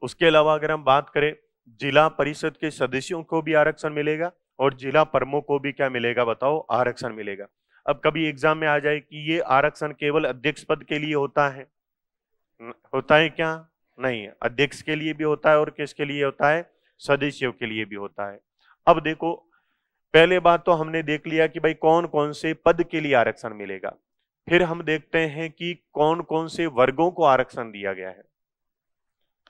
उसके अलावा अगर हम बात करें, जिला परिषद के सदस्यों को भी आरक्षण मिलेगा और जिला प्रमुख को भी क्या मिलेगा बताओ, आरक्षण मिलेगा। अब कभी एग्जाम में आ जाए कि ये आरक्षण केवल अध्यक्ष पद के लिए होता है, होता है क्या? नहीं, अध्यक्ष के लिए भी होता है और किसके लिए होता है, सदस्यों के लिए भी होता है। अब देखो, पहले बात तो हमने देख लिया कि भाई कौन कौन से पद के लिए आरक्षण मिलेगा। फिर हम देखते हैं कि कौन कौन से वर्गों को आरक्षण दिया गया है,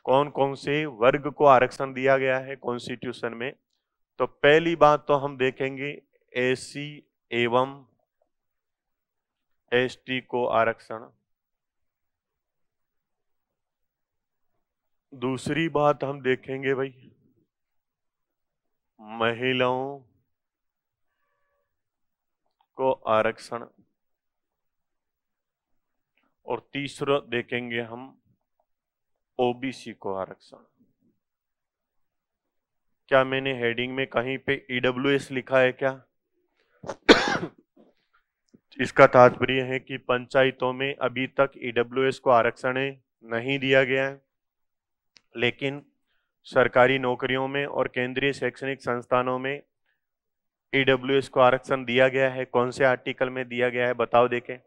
कौन कौन से वर्ग को आरक्षण दिया गया है कॉन्स्टिट्यूशन में। तो पहली बात तो हम देखेंगे एससी एवं एसटी को आरक्षण। दूसरी बात हम देखेंगे भाई महिलाओं को आरक्षण, और तीसरा देखेंगे हम ओबीसी को आरक्षण। क्या मैंने हेडिंग में कहीं पे ईडब्ल्यूएस लिखा है क्या? इसका तात्पर्य है कि पंचायतों में अभी तक ईडब्ल्यूएस को आरक्षण नहीं दिया गया है, लेकिन सरकारी नौकरियों में और केंद्रीय शैक्षणिक संस्थानों में ईडब्ल्यूएस को आरक्षण दिया गया है। कौन से आर्टिकल में दिया गया है बताओ देखें?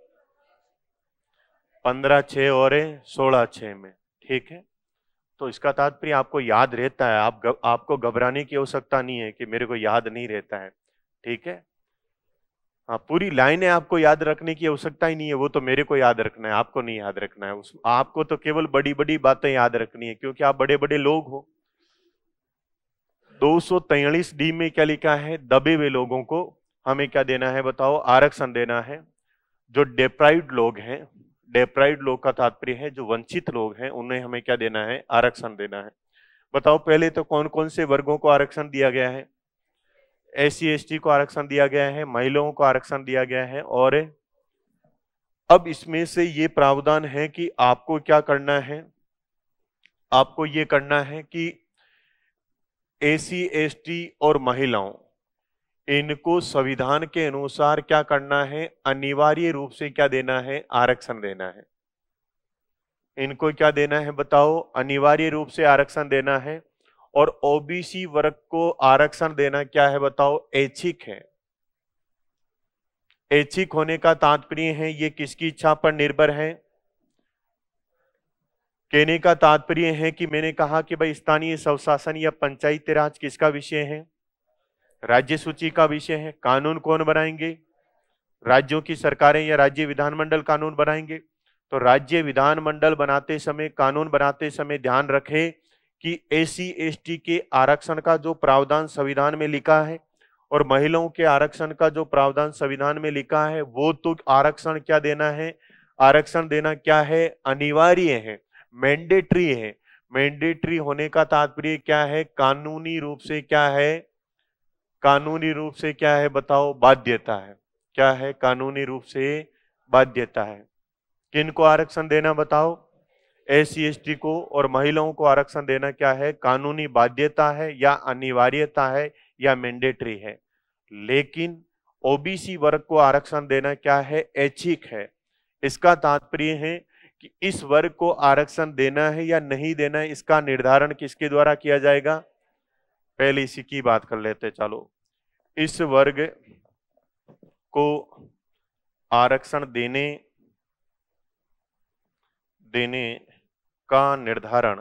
15(6) और 16(6) में। ठीक है, तो इसका तात्पर्य आपको याद रहता है, आपको घबराने की आवश्यकता नहीं है कि मेरे को याद नहीं रहता है। ठीक है, हाँ, पूरी लाइनें आपको याद रखने की आवश्यकता ही नहीं है, वो तो मेरे को याद रखना है, आपको नहीं याद रखना है। आपको तो केवल बड़ी बड़ी बातें याद रखनी है, क्योंकि आप बड़े बड़े लोग हो। 243D में क्या लिखा है? दबे हुए लोगों को हमें क्या देना है बताओ? आरक्षण देना है। जो डेप्राइव्ड लोग हैं, डेप्राइव्ड लोग का तात्पर्य है जो वंचित लोग हैं, उन्हें हमें क्या देना है? आरक्षण देना है। बताओ पहले तो कौन कौन से वर्गों को आरक्षण दिया गया है? एससी एसटी को आरक्षण दिया गया है, महिलाओं को आरक्षण दिया गया है, और अब इसमें से ये प्रावधान है कि आपको क्या करना है, आपको ये करना है कि एससी एसटी और महिलाओं, इनको संविधान के अनुसार क्या करना है? अनिवार्य रूप से क्या देना है? आरक्षण देना है। इनको क्या देना है बताओ? अनिवार्य रूप से आरक्षण देना है। और ओबीसी वर्ग को आरक्षण देना क्या है बताओ? ऐच्छिक है। ऐच्छिक होने का तात्पर्य है ये किसकी इच्छा पर निर्भर है? कहने का तात्पर्य है कि मैंने कहा कि भाई स्थानीय स्वशासन या पंचायती राज किसका विषय है? राज्य सूची का विषय है। कानून कौन बनाएंगे? राज्यों की सरकारें या राज्य विधानमंडल कानून बनाएंगे। तो राज्य विधानमंडल बनाते समय, कानून बनाते समय ध्यान रखें कि एससी एसटी के आरक्षण का जो प्रावधान संविधान में लिखा है और महिलाओं के आरक्षण का जो प्रावधान संविधान में लिखा है, वो तो आरक्षण क्या देना है? आरक्षण देना क्या है? अनिवार्य है, मैंडेटरी है। मैंडेटरी होने का तात्पर्य क्या है? कानूनी रूप से क्या है? कानूनी रूप से क्या है बताओ? बाध्यता है। क्या है? कानूनी रूप से बाध्यता है। किनको आरक्षण देना बताओ? एससी एसटी को और महिलाओं को आरक्षण देना क्या है? कानूनी बाध्यता है या अनिवार्यता है या मैंडेटरी है। लेकिन ओबीसी वर्ग को आरक्षण देना क्या है? ऐच्छिक है। इसका तात्पर्य है कि इस वर्ग को आरक्षण देना है या नहीं देना है, इसका निर्धारण किसके द्वारा किया जाएगा? पहले इसी की बात कर लेते। चलो, इस वर्ग को आरक्षण देने का निर्धारण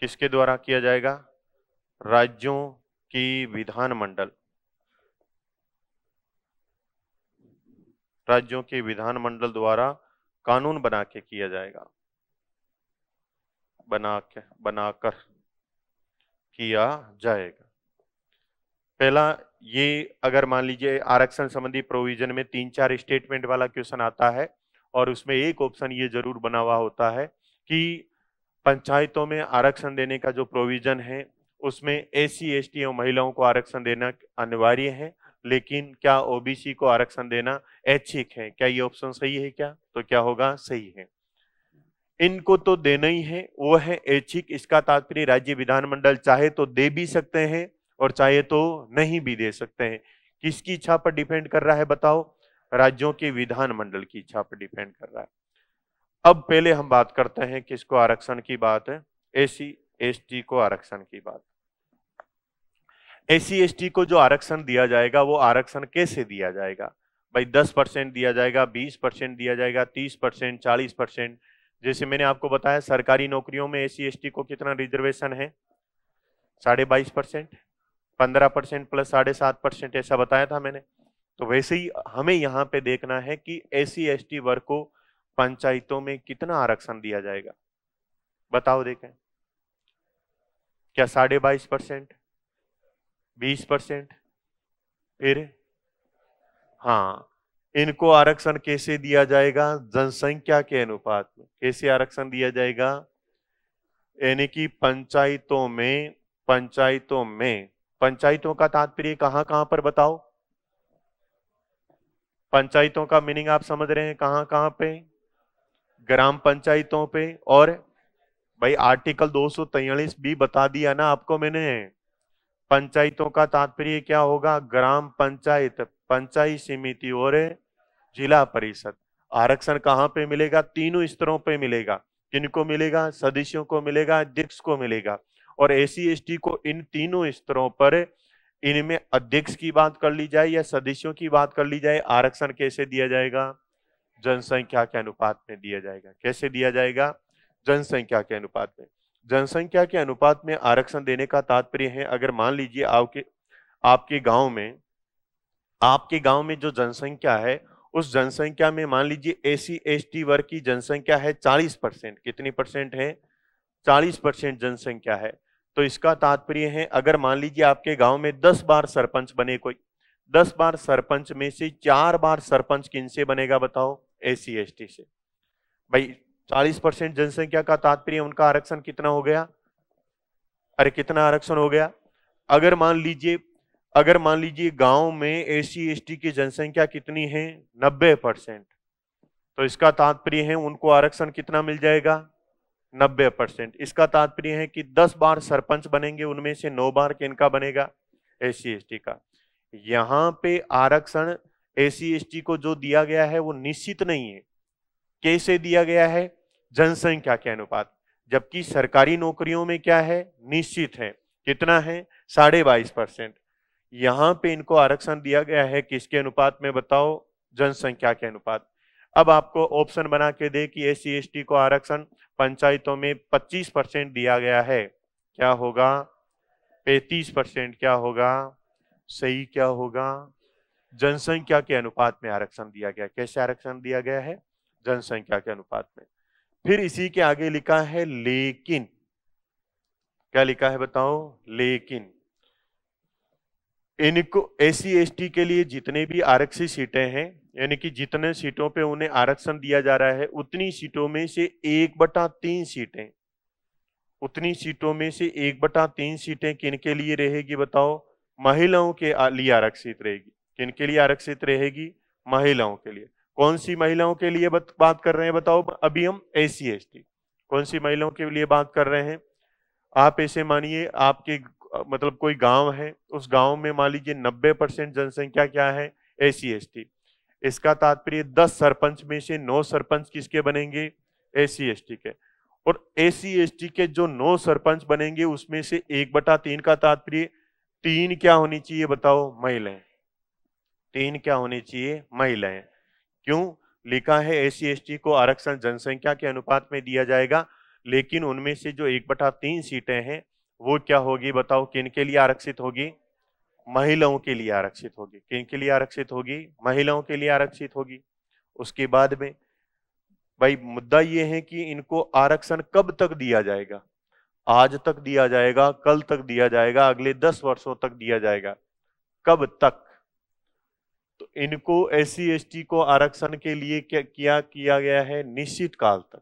किसके द्वारा किया जाएगा? राज्यों की विधानमंडल, राज्यों के विधानमंडल द्वारा कानून बना के किया जाएगा, बनाकर किया जाएगा। पहला, ये अगर मान लीजिए आरक्षण संबंधी प्रोविजन में 3-4 स्टेटमेंट वाला क्वेश्चन आता है और उसमें एक ऑप्शन ये जरूर बना हुआ होता है कि पंचायतों में आरक्षण देने का जो प्रोविजन है उसमें एससी एसटी और महिलाओं को आरक्षण देना अनिवार्य है, लेकिन क्या ओबीसी को आरक्षण देना ऐच्छिक है। क्या ये ऑप्शन सही है क्या? तो क्या होगा? सही है। इनको तो देना ही है, वो है ऐच्छिक। इसका तात्पर्य राज्य विधानमंडल चाहे तो दे भी सकते हैं और चाहे तो नहीं भी दे सकते हैं। किसकी इच्छा पर डिपेंड कर रहा है बताओ? राज्यों के विधानमंडल की इच्छा पर डिपेंड कर रहा है। अब पहले हम बात करते हैं किसको आरक्षण की बात है, एसी एसटी को आरक्षण की बात। एसी एसटी को जो आरक्षण दिया जाएगा वो आरक्षण कैसे दिया जाएगा भाई? 10% दिया जाएगा, 20% दिया जाएगा, 30%, 40%। जैसे मैंने आपको बताया सरकारी नौकरियों में एसी एसटी को कितना रिजर्वेशन है, 22.5%, 15% प्लस 7.5% ऐसा बताया था मैंने। तो वैसे ही हमें यहाँ पे देखना है कि एसी एसटी वर्ग को पंचायतों में कितना आरक्षण दिया जाएगा, बताओ देखें। क्या 22.5%, 20%? फिर हाँ, इनको आरक्षण कैसे दिया जाएगा? जनसंख्या के अनुपात में। कैसे आरक्षण दिया जाएगा? यानी कि पंचायतों का तात्पर्य कहां कहां पर बताओ? पंचायतों का मीनिंग आप समझ रहे हैं कहां कहां पे? ग्राम पंचायतों पे। और भाई आर्टिकल 243 भी बता दिया ना आपको मैंने। पंचायतों का तात्पर्य क्या होगा? ग्राम पंचायत, पंचायत समिति और जिला परिषद। आरक्षण कहां पे मिलेगा? तीनों स्तरों पे मिलेगा। किनको मिलेगा? सदस्यों को मिलेगा, अध्यक्ष को मिलेगा। और एसी एसटी को इन तीनों स्तरों पर, इनमें अध्यक्ष की बात कर ली जाए या सदस्यों की बात कर ली जाए, आरक्षण कैसे दिया जाएगा? जनसंख्या के अनुपात में दिया जाएगा। कैसे दिया जाएगा? जनसंख्या के अनुपात में। जनसंख्या के अनुपात में आरक्षण देने का तात्पर्य है, अगर मान लीजिए आपके गांव में जो जनसंख्या है, उस जनसंख्या में मान लीजिए एसी एसटी वर्ग की जनसंख्या है 40%। कितनी परसेंट है? 40% जनसंख्या है। तो इसका तात्पर्य है, अगर मान लीजिए आपके गांव में 10 बार सरपंच बने कोई, 10 बार सरपंच में से 4 बार सरपंच किनसे बनेगा बताओ? एसी एसटी से। भाई 40% जनसंख्या का तात्पर्य उनका आरक्षण कितना हो गया? अरे कितना आरक्षण हो गया? अगर मान लीजिए गांव में एसी एसटी की जनसंख्या कितनी है? 90%। तो इसका तात्पर्य है उनको आरक्षण कितना मिल जाएगा? 90%। इसका तात्पर्य है कि 10 बार सरपंच बनेंगे, उनमें से 9 बार किनका बनेगा? एसी एसटी का। यहां पे आरक्षण एसी एसटी को जो दिया गया है वो निश्चित नहीं है। कैसे दिया गया है? जनसंख्या के अनुपात। जबकि सरकारी नौकरियों में क्या है? निश्चित है। कितना है? 22.5%। यहां पे इनको आरक्षण दिया गया है किसके अनुपात में बताओ? जनसंख्या के अनुपात। अब आपको ऑप्शन बना के दे कि एसी एसटी को आरक्षण पंचायतों में 25% दिया गया है, क्या होगा? 35%। क्या होगा? सही क्या होगा? जनसंख्या के अनुपात में आरक्षण दिया गया। कैसे आरक्षण दिया गया है? जनसंख्या के अनुपात में। फिर इसी के आगे लिखा है लेकिन। क्या लिखा है बताओ? लेकिन इनको एसी एसटी के लिए जितने भी आरक्षित सीटें हैं, यानी कि जितने सीटों पे उन्हें आरक्षण दिया जा रहा है, उतनी सीटों में से 1/3 सीटें, उतनी सीटों में से 1/3 सीटें किनके लिए रहेगी बताओ? महिलाओं के लिए आरक्षित रहेगी। किनके लिए आरक्षित रहेगी? महिलाओं के लिए। कौन सी महिलाओं के लिए बात कर रहे हैं बताओ? अभी हम एसी एसटी। कौन सी महिलाओं के लिए बात कर रहे हैं? आप ऐसे मानिए आपके मतलब कोई गांव है, उस गांव में मान लीजिए 90% जनसंख्या क्या है? AC ST. इसका तात्पर्य 10 सरपंच में से 9 सरपंच किसके बनेंगे? एसी एसटी के। और एसी एसटी के जो 9 सरपंच बनेंगे उसमें से 1/3 का तात्पर्य 3 क्या होनी चाहिए बताओ? महिलाएं। 3 क्या होनी चाहिए? महिलाएं। क्यों? लिखा है एसी एसटी को आरक्षण जनसंख्या के अनुपात में दिया जाएगा, लेकिन उनमें से जो 1/3 सीटें हैं वो क्या होगी बताओ? किनके लिए आरक्षित होगी? महिलाओं के लिए आरक्षित होगी। किनके लिए आरक्षित होगी? महिलाओं के लिए आरक्षित होगी। उसके बाद में भाई मुद्दा ये है कि इनको आरक्षण कब तक दिया जाएगा? आज तक दिया जाएगा, कल तक दिया जाएगा, अगले 10 वर्षों तक दिया जाएगा। कब तक? तो इनको एससी एसटी को आरक्षण के लिए क्या किया गया है? निश्चित काल तक।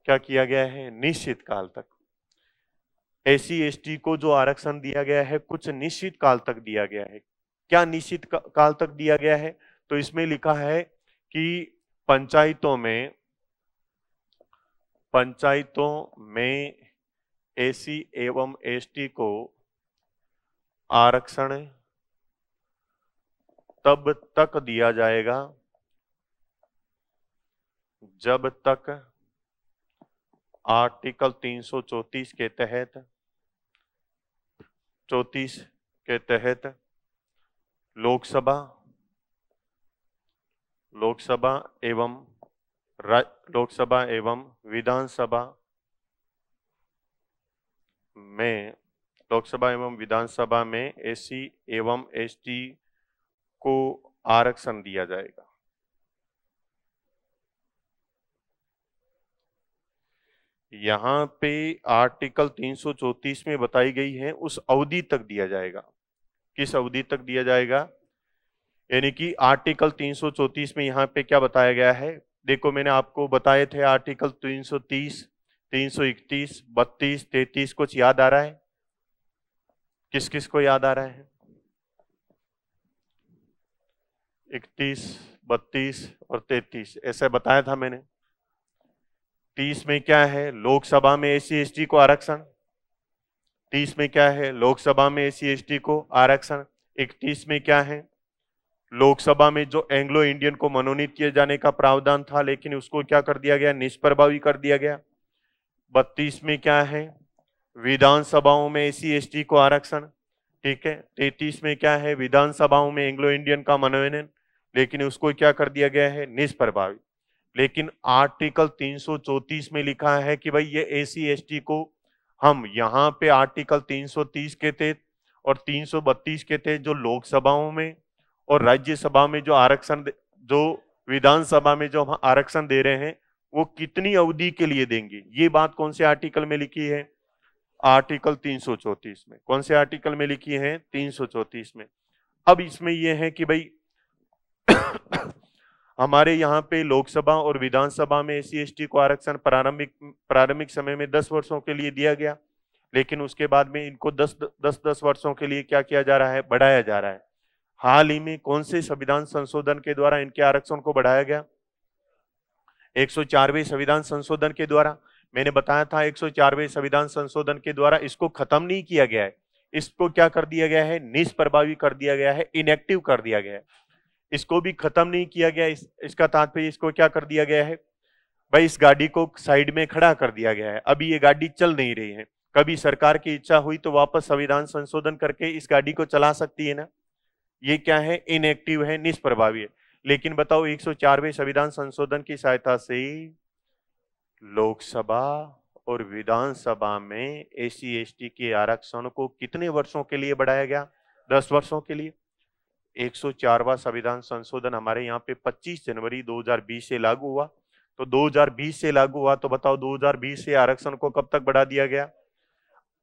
क्या किया गया है? निश्चित काल तक। एससी एसटी को जो आरक्षण दिया गया है कुछ निश्चित काल तक दिया गया है। क्या निश्चित काल तक दिया गया है? तो इसमें लिखा है कि पंचायतों में एससी एवं एसटी को आरक्षण तब तक दिया जाएगा जब तक आर्टिकल 334 के तहत लोकसभा एवं विधानसभा में एससी एवं एसटी को आरक्षण दिया जाएगा। यहां पे आर्टिकल 334 में बताई गई है उस अवधि तक दिया जाएगा। किस अवधि तक दिया जाएगा? यानी कि आर्टिकल 334 में यहां पे क्या बताया गया है? देखो, मैंने आपको बताए थे आर्टिकल 330, 331, 32, 33। कुछ याद आ रहा है? किस किस को याद आ रहा है? 31, 32 और 33 ऐसे बताया था मैंने। 30 में क्या है? लोकसभा में एससी एसटी को आरक्षण। 30 में क्या है? लोकसभा में एससी एसटी को आरक्षण। 31 में क्या है? लोकसभा में जो एंग्लो इंडियन को मनोनीत किए जाने का प्रावधान था, लेकिन उसको क्या कर दिया गया? निष्प्रभावी कर दिया गया। 32 में क्या है? विधानसभाओं में एससी एसटी को आरक्षण। ठीक है। 33 में क्या है? विधानसभाओं में एंग्लो इंडियन का मनोनयन, लेकिन उसको क्या कर दिया गया है? निष्प्रभावी। लेकिन आर्टिकल 334 में लिखा है कि भाई ये एससी एसटी को हम यहाँ पे आर्टिकल 330 के तहत और 332 के तहत जो लोकसभाओं में और राज्यसभा में जो आरक्षण, जो विधानसभा में जो हम आरक्षण दे रहे हैं, वो कितनी अवधि के लिए देंगे? ये बात कौन से आर्टिकल में लिखी है? आर्टिकल 334 में। कौन से आर्टिकल में लिखी है? 334 में। अब इसमें यह है कि भाई हमारे यहाँ पे लोकसभा और विधानसभा में एससी एसटी को आरक्षण प्रारंभिक समय में 10 वर्षों के लिए दिया गया, लेकिन उसके बाद में इनको 10 वर्षों के लिए क्या किया जा रहा है? बढ़ाया जा रहा है। हाल ही में कौन से संविधान संशोधन के द्वारा इनके आरक्षण को बढ़ाया गया? 104वें संविधान संशोधन के द्वारा। मैंने बताया था 104वें संविधान संशोधन के द्वारा इसको खत्म नहीं किया गया है, इसको क्या कर दिया गया है? निष्प्रभावी कर दिया गया है, इनएक्टिव कर दिया गया है। इसको भी खत्म नहीं किया गया। इसका तात्पर्य इसको क्या कर दिया गया है? भाई इस गाड़ी को साइड में खड़ा कर दिया गया है, अभी ये गाड़ी चल नहीं रही है। कभी सरकार की इच्छा हुई तो वापस संविधान संशोधन करके इस गाड़ी को चला सकती है ना। ये क्या है? इनएक्टिव है, निष्प्रभावी है। लेकिन बताओ 104वें संविधान संशोधन की सहायता से लोकसभा और विधानसभा में एससी एसटी के आरक्षण को कितने वर्षों के लिए बढ़ाया गया? 10 वर्षों के लिए। 104वां संविधान संशोधन हमारे यहाँ पे 25 जनवरी 2020 से लागू हुआ। तो 2020 से लागू हुआ तो बताओ 2020 से आरक्षण को कब तक बढ़ा दिया गया?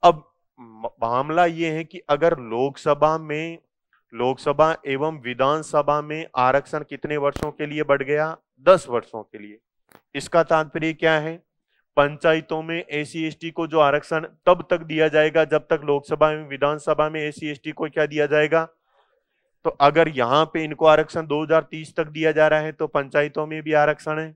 अब मामला ये है कि अगर लोकसभा एवं विधानसभा में आरक्षण कितने वर्षों के लिए बढ़ गया? 10 वर्षों के लिए। इसका तात्पर्य क्या है? पंचायतों में एससी एसटी को जो आरक्षण तब तक दिया जाएगा जब तक लोकसभा एवं विधानसभा में एससी एसटी को क्या दिया जाएगा? तो अगर यहां पे इनको आरक्षण 2030 तक दिया जा रहा है तो पंचायतों में भी आरक्षण है।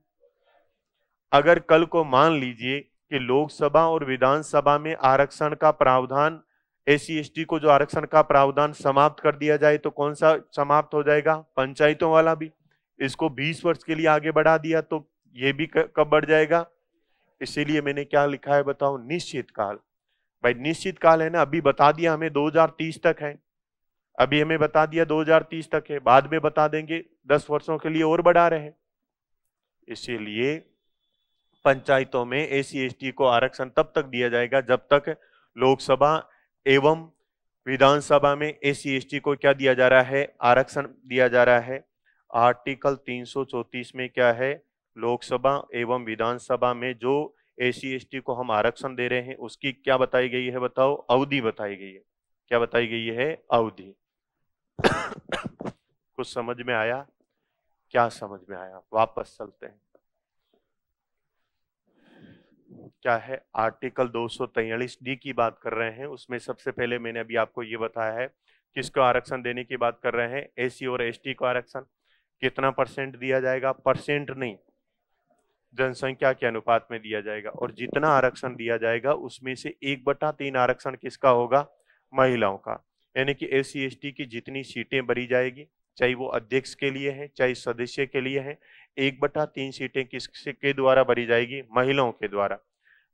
अगर कल को मान लीजिए कि लोकसभा और विधानसभा में आरक्षण का प्रावधान, एससी एसटी को जो आरक्षण का प्रावधान समाप्त कर दिया जाए तो कौन सा समाप्त हो जाएगा? पंचायतों वाला भी। इसको 20 वर्ष के लिए आगे बढ़ा दिया तो ये भी कब बढ़ जाएगा? इसीलिए मैंने क्या लिखा है बताओ? निश्चित काल। भाई निश्चित काल है ना, अभी बता दिया हमें 2030 तक है, अभी हमें बता दिया 2030 तक है, बाद में बता देंगे 10 वर्षों के लिए और बढ़ा रहे हैं। इसीलिए पंचायतों में एससी एसटी को आरक्षण तब तक दिया जाएगा जब तक लोकसभा एवं विधानसभा में एससी एसटी को क्या दिया जा रहा है? आरक्षण दिया जा रहा है। आर्टिकल 334 में क्या है? लोकसभा एवं विधानसभा में जो एससी एसटी को हम आरक्षण दे रहे हैं उसकी क्या बताई गई है बताओ? अवधि बताई गई है। क्या बताई गई है? अवधि। कुछ समझ में आया? क्या समझ में आया? वापस चलते हैं। क्या है? आर्टिकल 243D की बात कर रहे हैं। उसमें सबसे पहले मैंने अभी आपको ये बताया है किसको आरक्षण देने की बात कर रहे हैं? एससी और एसटी को आरक्षण। कितना % दिया जाएगा? % नहीं, जनसंख्या के अनुपात में दिया जाएगा। और जितना आरक्षण दिया जाएगा उसमें से 1/3 आरक्षण किसका होगा? महिलाओं का। यानी कि एससी एसटी की जितनी सीटें भरी जाएगी, चाहे वो अध्यक्ष के लिए है चाहे सदस्य के लिए है, 1/3 सीटें किसके द्वारा भरी जाएगी? महिलाओं के द्वारा।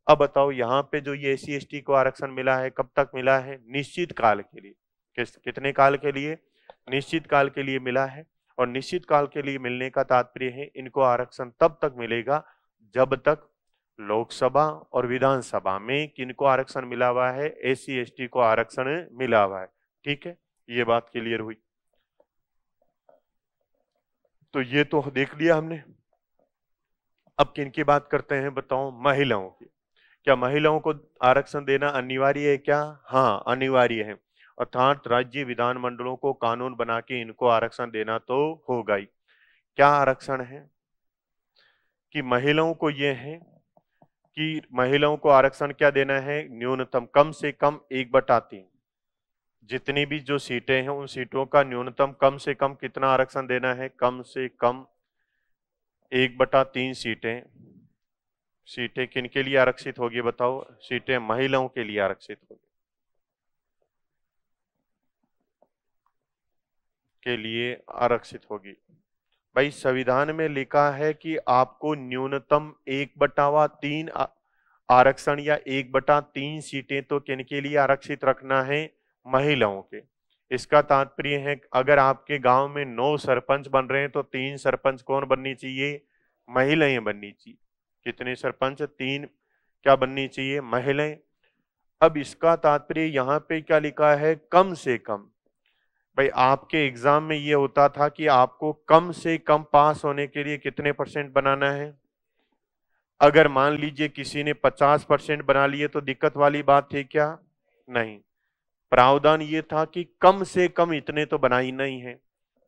अब बताओ यहाँ पे जो ये SC/ST को आरक्षण मिला है, कब तक मिला है? निश्चित काल के लिए। कितने काल के लिए? निश्चित काल के लिए मिला है। और निश्चित काल के लिए मिलने का तात्पर्य है इनको आरक्षण तब तक मिलेगा जब तक लोकसभा और विधानसभा में किनको आरक्षण मिला हुआ है? SC/ST को आरक्षण मिला हुआ है। ठीक है, ये बात क्लियर हुई। तो ये तो देख लिया हमने। अब किनकी बात करते हैं बताओ? महिलाओं की। क्या महिलाओं को आरक्षण देना अनिवार्य है क्या? हाँ, अनिवार्य है। अर्थात राज्य विधानमंडलों को कानून बना के इनको आरक्षण देना तो होगा ही। क्या आरक्षण है? कि महिलाओं को ये है कि महिलाओं को आरक्षण क्या देना है? न्यूनतम कम से कम 1/3। जितनी भी जो सीटें हैं उन सीटों का न्यूनतम कम से कम कितना आरक्षण देना है? कम से कम 1/3 सीटें। सीटें किनके लिए आरक्षित होगी बताओ? सीटें महिलाओं के लिए आरक्षित होगी, के लिए आरक्षित होगी। भाई संविधान में लिखा है कि आपको न्यूनतम 1/3 आरक्षण या 1/3 सीटें तो किनके लिए आरक्षित रखना है? महिलाओं के। इसका तात्पर्य है अगर आपके गांव में 9 सरपंच बन रहे हैं तो 3 सरपंच कौन बननी चाहिए? महिलाएं बननी चाहिए। कितने सरपंच? 3 क्या बननी चाहिए? महिलाएं। अब इसका तात्पर्य यहाँ पे क्या लिखा है? कम से कम। भाई आपके एग्जाम में ये होता था कि आपको कम से कम पास होने के लिए कितने % बनाना है? अगर मान लीजिए किसी ने 50% बना लिए तो दिक्कत वाली बात थी क्या? नहीं, प्रावधान ये था कि कम से कम इतने तो बना ही नहीं है।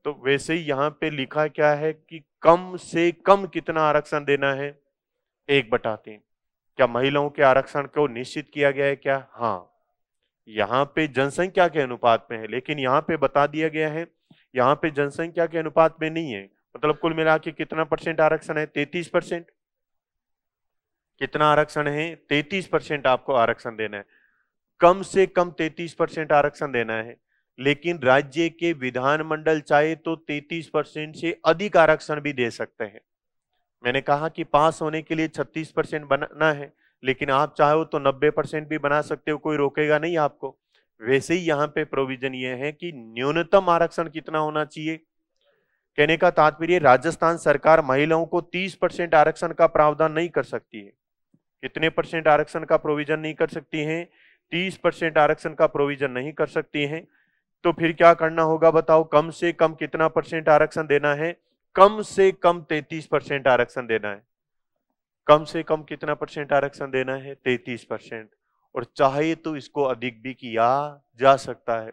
तो वैसे ही यहाँ पे लिखा क्या है कि कम से कम कितना आरक्षण देना है? 1/3। क्या महिलाओं के आरक्षण को निश्चित किया गया है क्या? हाँ, यहाँ पे जनसंख्या के अनुपात में है, लेकिन यहाँ पे बता दिया गया है यहाँ पे जनसंख्या के अनुपात में नहीं है। मतलब कुल मिला के कितना % आरक्षण है? 33%। कितना आरक्षण है? 33% आपको आरक्षण देना है। कम से कम 33% आरक्षण देना है, लेकिन राज्य के विधानमंडल चाहे तो 33% से अधिक आरक्षण भी दे सकते हैं। मैंने कहा कि पास होने के लिए 36% बनाना है, लेकिन आप चाहो तो 90% भी बना सकते हो, कोई रोकेगा नहीं आपको। वैसे ही यहाँ पे प्रोविजन ये है कि न्यूनतम आरक्षण कितना होना चाहिए? कहने का तात्पर्य राजस्थान सरकार महिलाओं को 30% आरक्षण का प्रावधान नहीं कर सकती है। कितने % आरक्षण का प्रोविजन नहीं कर सकती है? 30% आरक्षण का प्रोविजन नहीं कर सकती है। तो फिर क्या करना होगा बताओ? कम से कम कितना % आरक्षण देना है? कम से कम 33% आरक्षण देना है। कम से कम कितना % आरक्षण देना है? 33%। और चाहे तो इसको अधिक भी किया जा सकता है।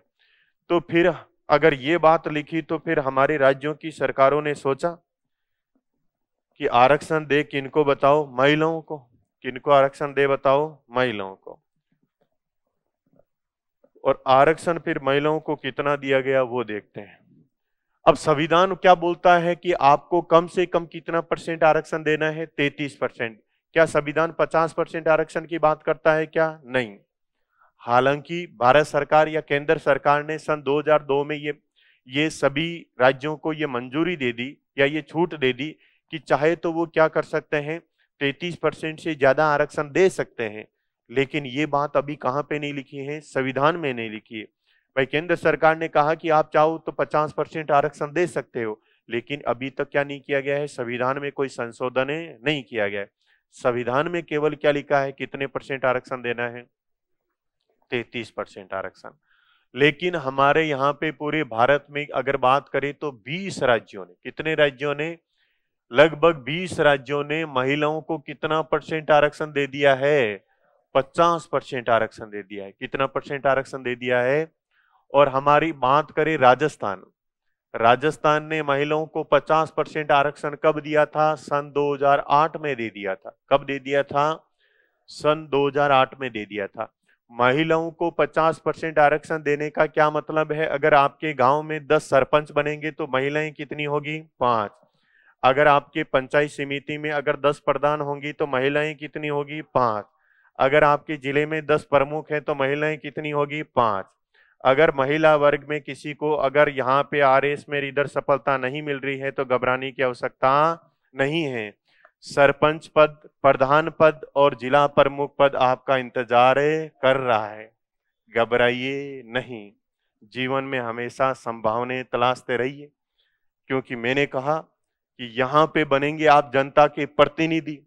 तो फिर अगर ये बात लिखी तो फिर हमारे राज्यों की सरकारों ने सोचा कि आरक्षण दे किनको बताओ? महिलाओं को। किनको आरक्षण दे बताओ? महिलाओं को। और आरक्षण फिर महिलाओं को कितना दिया गया वो देखते हैं। अब संविधान क्या बोलता है कि आपको कम से कम कितना % आरक्षण देना है? 33%। क्या संविधान 50% आरक्षण की बात करता है क्या? नहीं। हालांकि भारत सरकार या केंद्र सरकार ने सन 2002 में ये सभी राज्यों को ये मंजूरी दे दी या ये छूट दे दी कि चाहे तो वो क्या कर सकते हैं? 33% से ज्यादा आरक्षण दे सकते हैं। लेकिन ये बात अभी कहाँ पे नहीं लिखी है? संविधान में नहीं लिखी है। भाई केंद्र सरकार ने कहा कि आप चाहो तो 50% आरक्षण दे सकते हो, लेकिन अभी तक क्या नहीं किया गया है? संविधान में कोई संशोधन नहीं किया गया है। संविधान में केवल क्या लिखा है? कितने % आरक्षण देना है? 33% आरक्षण। लेकिन हमारे यहाँ पे पूरे भारत में अगर बात करें तो 20 राज्यों ने, कितने राज्यों ने? लगभग 20 राज्यों ने महिलाओं को कितना % आरक्षण दे दिया है? 50% आरक्षण दे दिया है। कितना % आरक्षण दे दिया है? और हमारी बात करें राजस्थान, राजस्थान ने महिलाओं को 50% आरक्षण कब दिया था? सन 2008 में दे दिया था। कब दे दिया था? सन 2008 में दे दिया था। महिलाओं को 50% आरक्षण देने का क्या मतलब है? अगर आपके गांव में 10 सरपंच बनेंगे तो महिलाएं कितनी होगी? 5। अगर आपके पंचायत समिति में अगर 10 प्रधान होंगी तो महिलाएं कितनी होगी? 5। अगर आपके जिले में 10 प्रमुख हैं तो महिलाएं कितनी होगी? 5। अगर महिला वर्ग में किसी को अगर यहाँ पे RS में इधर सफलता नहीं मिल रही है तो घबराने की आवश्यकता नहीं है। सरपंच पद, प्रधान पद और जिला प्रमुख पद आपका इंतजार कर रहा है। घबराइए नहीं, जीवन में हमेशा संभावनाएं तलाशते रहिए, क्योंकि मैंने कहा कि यहाँ पे बनेंगे आप जनता के प्रतिनिधि,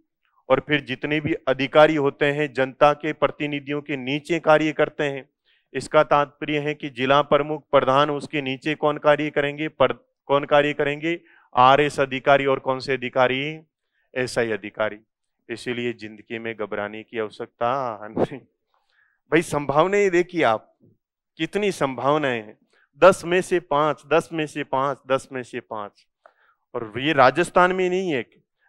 और फिर जितने भी अधिकारी होते हैं जनता के प्रतिनिधियों के नीचे कार्य करते हैं। इसका तात्पर्य है कि जिला प्रमुख, प्रधान, उसके नीचे कौन कार्य करेंगे? कौन कार्य करेंगे? आरएस अधिकारी। और कौन से अधिकारी? एसआई अधिकारी। इसीलिए जिंदगी में घबराने की आवश्यकता नहीं। भाई संभावनाएं देखिए आप, कितनी संभावनाएं हैं। 10 में से 5, 10 में से 5, 10 में से 5। और ये राजस्थान में नहीं है।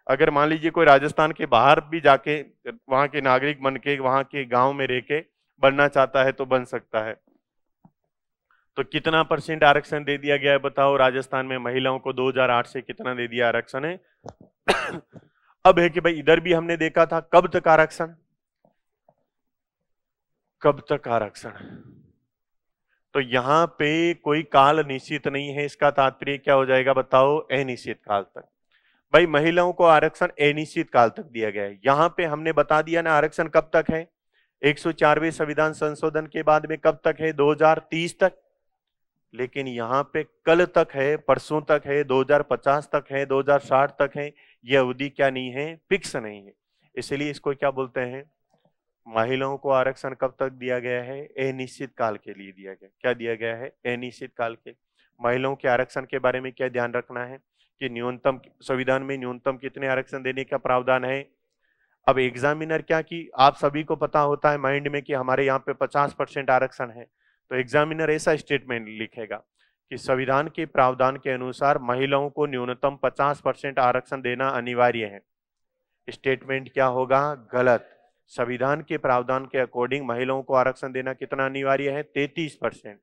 अगर मान लीजिए कोई राजस्थान के बाहर भी जाके वहां के नागरिक बन के वहां के गांव में रह के बनना चाहता है तो बन सकता है। तो कितना % आरक्षण दे दिया गया है बताओ? राजस्थान में महिलाओं को 2008 से कितना दे दिया आरक्षण है? अब है कि भाई इधर भी हमने देखा था, कब तक आरक्षण, कब तक आरक्षण? तो यहां पे कोई काल निश्चित नहीं है। इसका तात्पर्य क्या हो जाएगा बताओ? अनिश्चित काल तक। भाई महिलाओं को आरक्षण अनिश्चित काल तक दिया गया है। यहां पे हमने बता दिया ना आरक्षण कब तक है? 104वें संविधान संशोधन के बाद में कब तक है? 2030 तक। लेकिन यहाँ पे कल तक है, परसों तक है, 2050 तक है, 2060 तक है। यह अवधि क्या नहीं है? फिक्स नहीं है। इसलिए इसको क्या बोलते हैं? महिलाओं को आरक्षण कब तक दिया गया है? अनिश्चित काल के लिए दिया गया। क्या दिया गया है? अनिश्चित काल के। महिलाओं के आरक्षण के बारे में क्या ध्यान रखना है कि न्यूनतम, संविधान में न्यूनतम कितने आरक्षण देने का प्रावधान है। अब एग्जामिनर क्या कि आप सभी को पता होता है माइंड में कि हमारे यहाँ पे 50% आरक्षण है, तो एग्जामिनर ऐसा स्टेटमेंट लिखेगा कि संविधान के प्रावधान के अनुसार महिलाओं को न्यूनतम 50% आरक्षण देना अनिवार्य है। स्टेटमेंट क्या होगा? गलत। संविधान के प्रावधान के अकॉर्डिंग महिलाओं को आरक्षण देना कितना अनिवार्य है? 33%।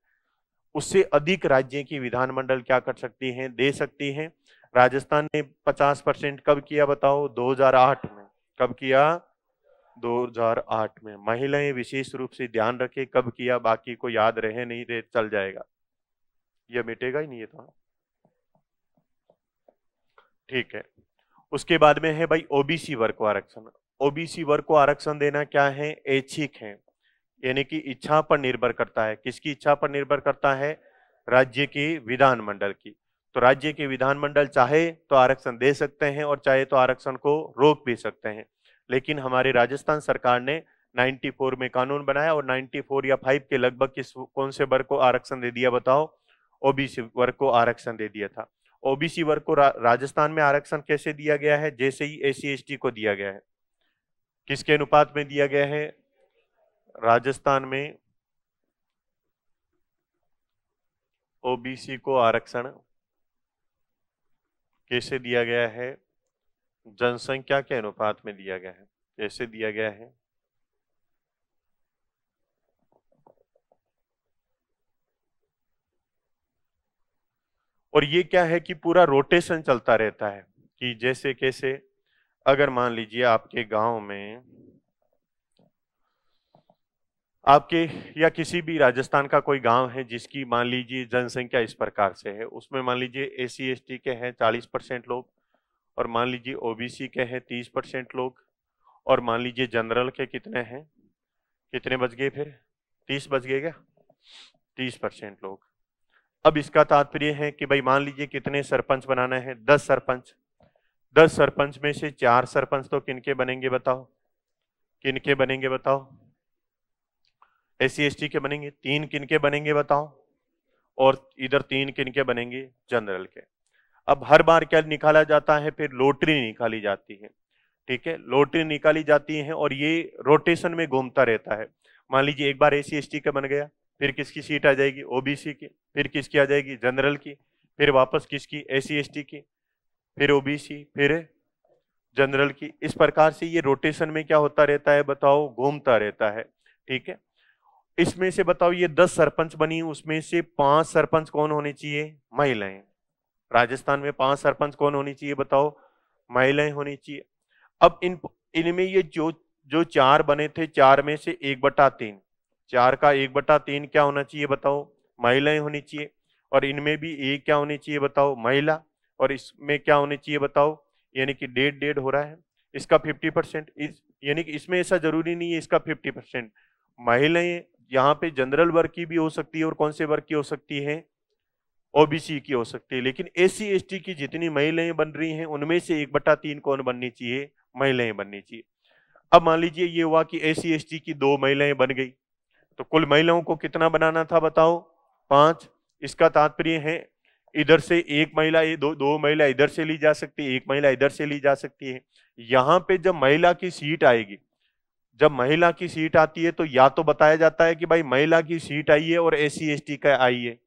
उससे अधिक राज्य की विधानमंडल क्या कर सकती हैं? दे सकती हैं। राजस्थान ने 50% कब किया बताओ? 2008 में। कब किया? 2008 में। महिलाएं विशेष रूप से ध्यान रखें कब किया, बाकी को याद रहे नहीं रहे चल जाएगा, यह मिटेगा ही नहीं है तो। ठीक है। उसके बाद में है भाई ओबीसी वर्ग को आरक्षण। ओबीसी वर्ग को आरक्षण देना क्या है? ऐच्छिक है, यानी कि इच्छा पर निर्भर करता है। किसकी इच्छा पर निर्भर करता है? राज्य की विधानमंडल की। तो राज्य के विधानमंडल चाहे तो आरक्षण दे सकते हैं और चाहे तो आरक्षण को रोक भी सकते हैं। लेकिन हमारे राजस्थान सरकार ने 94 में कानून बनाया और 94 या 5 के लगभग किस कौन से वर्ग को आरक्षण दे दिया बताओ? ओबीसी वर्ग को आरक्षण दे दिया था। ओबीसी वर्ग को राजस्थान में आरक्षण कैसे दिया गया है? जैसे ही एससी एसटी को दिया गया है। किसके अनुपात में दिया गया है? राजस्थान में ओबीसी को आरक्षण कैसे दिया गया है? जनसंख्या के अनुपात में दिया गया है। कैसे दिया गया है? और ये क्या है कि पूरा रोटेशन चलता रहता है कि जैसे कैसे, अगर मान लीजिए आपके गांव में, आपके या किसी भी राजस्थान का कोई गांव है जिसकी मान लीजिए जनसंख्या इस प्रकार से है, उसमें मान लीजिए एससी एसटी के हैं 40% लोग, और मान लीजिए ओबीसी के हैं 30% लोग, और मान लीजिए जनरल के कितने हैं? कितने बच गए फिर? 30 बच गए क्या? 30% लोग। अब इसका तात्पर्य है कि भाई मान लीजिए कितने सरपंच बनाना है? 10 सरपंच। 10 सरपंच में से 4 सरपंच तो किनके बनेंगे बताओ? किनके बनेंगे बताओ? एससी एसटी के बनेंगे। 3 किनके बनेंगे बताओ? और इधर 3 किनके बनेंगे? जनरल के। अब हर बार क्या निकाला जाता है? फिर लॉटरी निकाली जाती है। ठीक है, लॉटरी निकाली जाती है और ये रोटेशन में घूमता रहता है। मान लीजिए एक बार एससी एसटी का बन गया, फिर किसकी सीट आ जाएगी? ओबीसी की। फिर किसकी आ जाएगी? जनरल की। फिर वापस किसकी? एससी एसटी की। फिर ओबीसी, फिर जनरल की। इस प्रकार से ये रोटेशन में क्या होता रहता है बताओ? घूमता रहता है। ठीक है, इसमें से बताओ ये 10 सरपंच बनी, उसमें से 5 सरपंच कौन होने चाहिए? महिलाएं। राजस्थान में 5 सरपंच कौन होनी चाहिए बताओ? महिलाएं होनी चाहिए। अब इनमें ये जो 4 बने थे, 4 में से 1/3, 4 का 1/3 क्या होना चाहिए बताओ? महिलाएं होनी चाहिए। और इनमें भी एक क्या होनी चाहिए बताओ? महिला। और इसमें क्या होनी चाहिए बताओ? यानी कि डेढ़ डेढ़ हो रहा है, इसका 50%, यानी कि इसमें ऐसा जरूरी नहीं है इसका 50%। महिलाएं यहाँ पे जनरल वर्ग की भी हो सकती है और कौन से वर्ग की हो सकती है, ओबीसी की हो सकती है। लेकिन एससी एसटी की जितनी महिलाएं बन रही हैं उनमें से 1/3 कौन बननी चाहिए, महिलाएं बननी चाहिए। अब मान लीजिए ये हुआ कि एससी एसटी की 2 महिलाएं बन गई, तो कुल महिलाओं को कितना बनाना था बताओ, 5। इसका तात्पर्य है इधर से एक महिला, दो महिला इधर से ली जा सकती है, एक महिला इधर से ली जा सकती है। यहां पे जब महिला की सीट आएगी, जब महिला की सीट आती है तो या तो बताया जाता है कि भाई महिला की सीट आई है और एससी एसटी का आई है,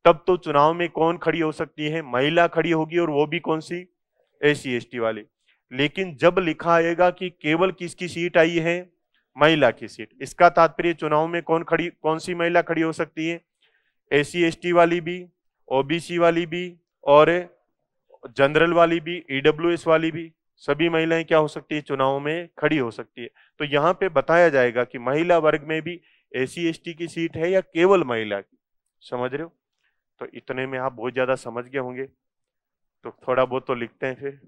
तब तो चुनाव में कौन खड़ी हो सकती है, महिला खड़ी होगी, और वो भी कौन सी, एससी एसटी वाली। लेकिन जब लिखा आएगा कि केवल किसकी सीट आई है, महिला की सीट, इसका तात्पर्य चुनाव में कौन सी महिला खड़ी हो सकती है, एससी एसटी वाली भी, ओबीसी वाली भी, और जनरल वाली भी, ईडब्ल्यूएस वाली भी, सभी महिलाएं क्या हो सकती है, चुनाव में खड़ी हो सकती है। तो यहाँ पे बताया जाएगा कि महिला वर्ग में भी एससी एसटी की सीट है या केवल महिला की। समझ रहे हो? तो इतने में आप बहुत ज्यादा समझ गए होंगे, तो थोड़ा बहुत तो लिखते हैं फिर।